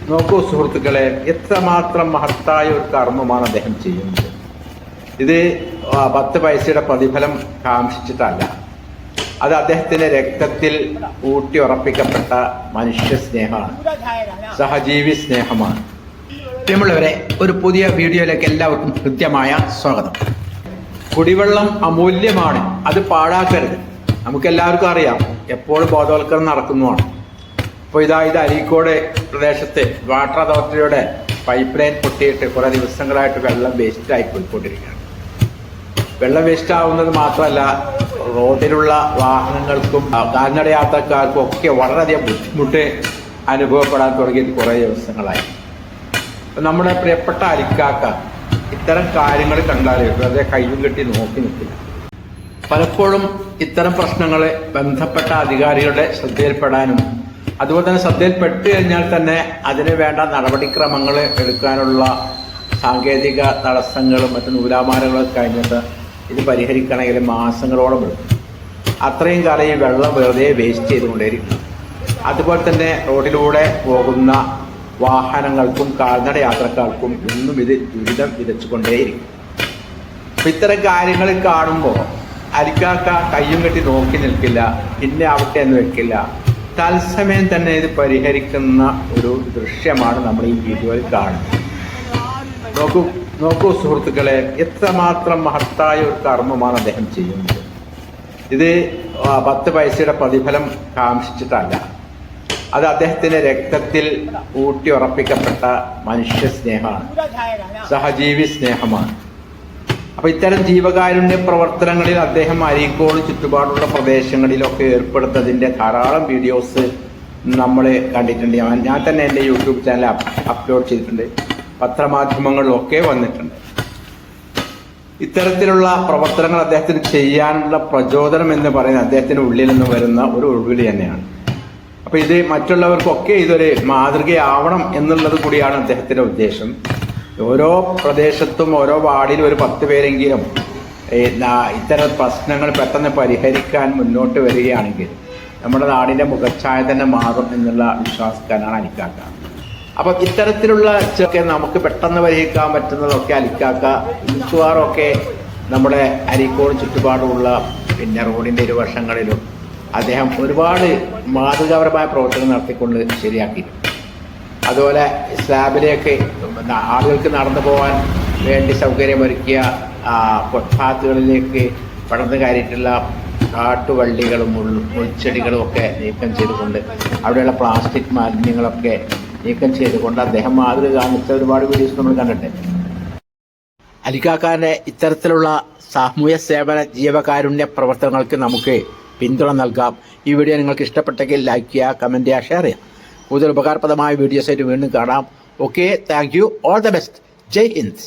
നോക്കൂ സുഹൃത്തുക്കളെ, എത്രമാത്രം മഹത്തായ ഒരു കർമ്മമാണ് അദ്ദേഹം ചെയ്യുന്നത്. ഇത് 10 പൈസയുടെ പ്രതിഫലം കാംക്ഷിച്ചിട്ടല്ല. അത് അദ്ദേഹത്തിന്റെ രക്തത്തിൽ ഊട്ടി ഉറപ്പിക്കപ്പെട്ട മനുഷ്യ സ്നേഹമാണ്, സഹജീവി സ്നേഹമാണ്. പ്രിയമുള്ളവരെ, ഒരു പുതിയ വീഡിയോയിലേക്ക് എല്ലാവർക്കും കൃത്യമായ സ്വാഗതം. കുടിവെള്ളം അമൂല്യമാണ്, അത് പാഴാക്കരുത്. നമുക്കെല്ലാവർക്കും അറിയാം, എപ്പോഴും ബോധവൽക്കരണം നടക്കുന്നതാണ്. അപ്പോൾ ഇത് അരീക്കോട് പ്രദേശത്ത് വാട്ടർ അതോറിറ്റിയുടെ പൈപ്പ് ലൈൻ പൊട്ടിയിട്ട് കുറേ ദിവസങ്ങളായിട്ട് വെള്ളം വേസ്റ്റായി പോയിക്കൊണ്ടിരിക്കുകയാണ്. വെള്ളം വേസ്റ്റ് ആവുന്നത് മാത്രമല്ല, റോഡിലുള്ള വാഹനങ്ങൾക്കും കാൽനട യാത്രക്കാർക്കും ഒക്കെ വളരെയധികം ബുദ്ധിമുട്ട് അനുഭവപ്പെടാൻ തുടങ്ങിയത് കുറേ ദിവസങ്ങളായി. നമ്മുടെ പ്രിയപ്പെട്ട അരിക്കാക്ക ഇത്തരം കാര്യങ്ങൾ കണ്ടാൽ വെറുതെ കയ്യും കെട്ടി നോക്കി നിൽക്കില്ല. പലപ്പോഴും ഇത്തരം പ്രശ്നങ്ങൾ ബന്ധപ്പെട്ട അധികാരികളുടെ ശ്രദ്ധയിൽപ്പെടാനും അതുപോലെ തന്നെ ശ്രദ്ധയിൽപ്പെട്ട് കഴിഞ്ഞാൽ തന്നെ അതിന് വേണ്ട നടപടിക്രമങ്ങൾ എടുക്കാനുള്ള സാങ്കേതിക തടസ്സങ്ങളും മറ്റു നൂലാമാലകളും കഴിഞ്ഞിട്ട് ഇത് പരിഹരിക്കണമെങ്കിൽ മാസങ്ങളോളം എടുക്കും. അത്രയും കാലം ഈ വെള്ളം വെറുതെ വേസ്റ്റ് ചെയ്തുകൊണ്ടേയിരിക്കും. അതുപോലെ തന്നെ റോഡിലൂടെ പോകുന്ന വാഹനങ്ങൾക്കും കാൽനട യാത്രക്കാർക്കും ഇന്നും ഇത് ദുരിതം വിതച്ചുകൊണ്ടേയിരിക്കും. അപ്പം ഇത്തരം കാര്യങ്ങൾ കാണുമ്പോൾ അരിക്കാക്ക കയ്യും കെട്ടി നോക്കി നിൽക്കില്ല, പിന്നെ ആവട്ടെ എന്ന് വെക്കില്ല. തത്സമയം തന്നെ ഇത് പരിഹരിക്കുന്ന ഒരു ദൃശ്യമാണ് നമ്മൾ ഈ വീഡിയോയിൽ കാണുന്നത്. നോക്കൂ സുഹൃത്തുക്കളെ, എത്രമാത്രം മഹത്തായ ഒരു കർമ്മമാണ് അദ്ദേഹം ചെയ്യുന്നത്. ഇത് 10 പൈസയുടെ പ്രതിഫലം കാംക്ഷിച്ചിട്ടല്ല. അത് അദ്ദേഹത്തിന്റെ രക്തത്തിൽ ഊട്ടി ഉറപ്പിക്കപ്പെട്ട മനുഷ്യ സ്നേഹമാണ്, സഹജീവി സ്നേഹമാണ്. അപ്പൊ ഇത്തരം ജീവകാരുണ്യ പ്രവർത്തനങ്ങളിൽ അദ്ദേഹം അരീക്കോട് ചുറ്റുപാടുള്ള പ്രദേശങ്ങളിലൊക്കെ ഏർപ്പെടുന്നതിന്റെ ധാരാളം വീഡിയോസ് നമ്മൾ കണ്ടിട്ടുണ്ട്. ഞാൻ തന്നെ എൻ്റെ യൂട്യൂബ് ചാനൽ അപ്ലോഡ് ചെയ്തിട്ടുണ്ട്, പത്രമാധ്യമങ്ങളിലൊക്കെ വന്നിട്ടുണ്ട്. ഇത്തരത്തിലുള്ള പ്രവർത്തനങ്ങൾ അദ്ദേഹത്തിന് ചെയ്യാനുള്ള പ്രചോദനം എന്ന് പറയുന്നത് അദ്ദേഹത്തിന് ഉള്ളിൽ നിന്ന് വരുന്ന ഒരു ഉൾവിളി തന്നെയാണ്. അപ്പൊ ഇത് മറ്റുള്ളവർക്കൊക്കെ ഇതൊരു മാതൃകയാവണം എന്നുള്ളത് കൂടിയാണ് അദ്ദേഹത്തിന്റെ ഉദ്ദേശം. ഓരോ പ്രദേശത്തും ഓരോ വാർഡിലും ഒരു 10 പേരെങ്കിലും ഇത്തരം പ്രശ്നങ്ങൾ പെട്ടെന്ന് പരിഹരിക്കാൻ മുന്നോട്ട് വരികയാണെങ്കിൽ നമ്മുടെ നാടിന്റെ മുഖച്ഛായ തന്നെ മാറും എന്നുള്ള വിശ്വാസക്കാരാണ് അലിക്കാക്ക. അപ്പം ഇത്തരത്തിലുള്ള നമുക്ക് പെട്ടെന്ന് പരിഹരിക്കാൻ പറ്റുന്നതൊക്കെ അലിക്കാക്ക മിക്കവാറൊക്കെ നമ്മുടെ അരീക്കോട് ചുറ്റുപാടുമുള്ള പിന്നെ റോഡിന്റെ ഇരുവശങ്ങളിലും അദ്ദേഹം ഒരുപാട് മാതൃകാപരമായ പ്രവർത്തനം നടത്തിക്കൊണ്ട് ശരിയാക്കിയിട്ടുണ്ട്. അതുപോലെ സ്ലാബിലേക്ക് ആളുകൾക്ക് നടന്നു പോകാൻ വേണ്ടി സൗകര്യമൊരുക്കിയ ഫുട്പാത്തുകളിലേക്ക് പടർന്നു കയറിയിട്ടുള്ള കാട്ടുവള്ളികളും മുൾച്ചെടികളും ഒക്കെ നീക്കം ചെയ്തുകൊണ്ട് അവിടെയുള്ള പ്ലാസ്റ്റിക് മാലിന്യങ്ങളൊക്കെ നീക്കം ചെയ്തുകൊണ്ട് അദ്ദേഹം മാതൃക കാണിച്ച ഒരുപാട് വീഡിയോസ് നമ്മൾ കണ്ടിട്ടുണ്ട്. അലിക്കാക്കാന്റെ ഇത്തരത്തിലുള്ള സാമൂഹ്യ സേവന ജീവകാരുണ്യ പ്രവർത്തനങ്ങൾക്ക് നമുക്ക് പിന്തുണ നൽകാം. ഈ വീഡിയോ നിങ്ങൾക്ക് ഇഷ്ടപ്പെട്ടെങ്കിൽ ലൈക്ക് ചെയ്യുക, കമൻറ്റ് ചെയ്യുക, ഷെയർ ചെയ്യുക. കൂടുതൽ ഉപകാരപ്രദമായ വീഡിയോസായിട്ട് വീണ്ടും കാണാം. Okay, thank you, all the best, Jai Hind.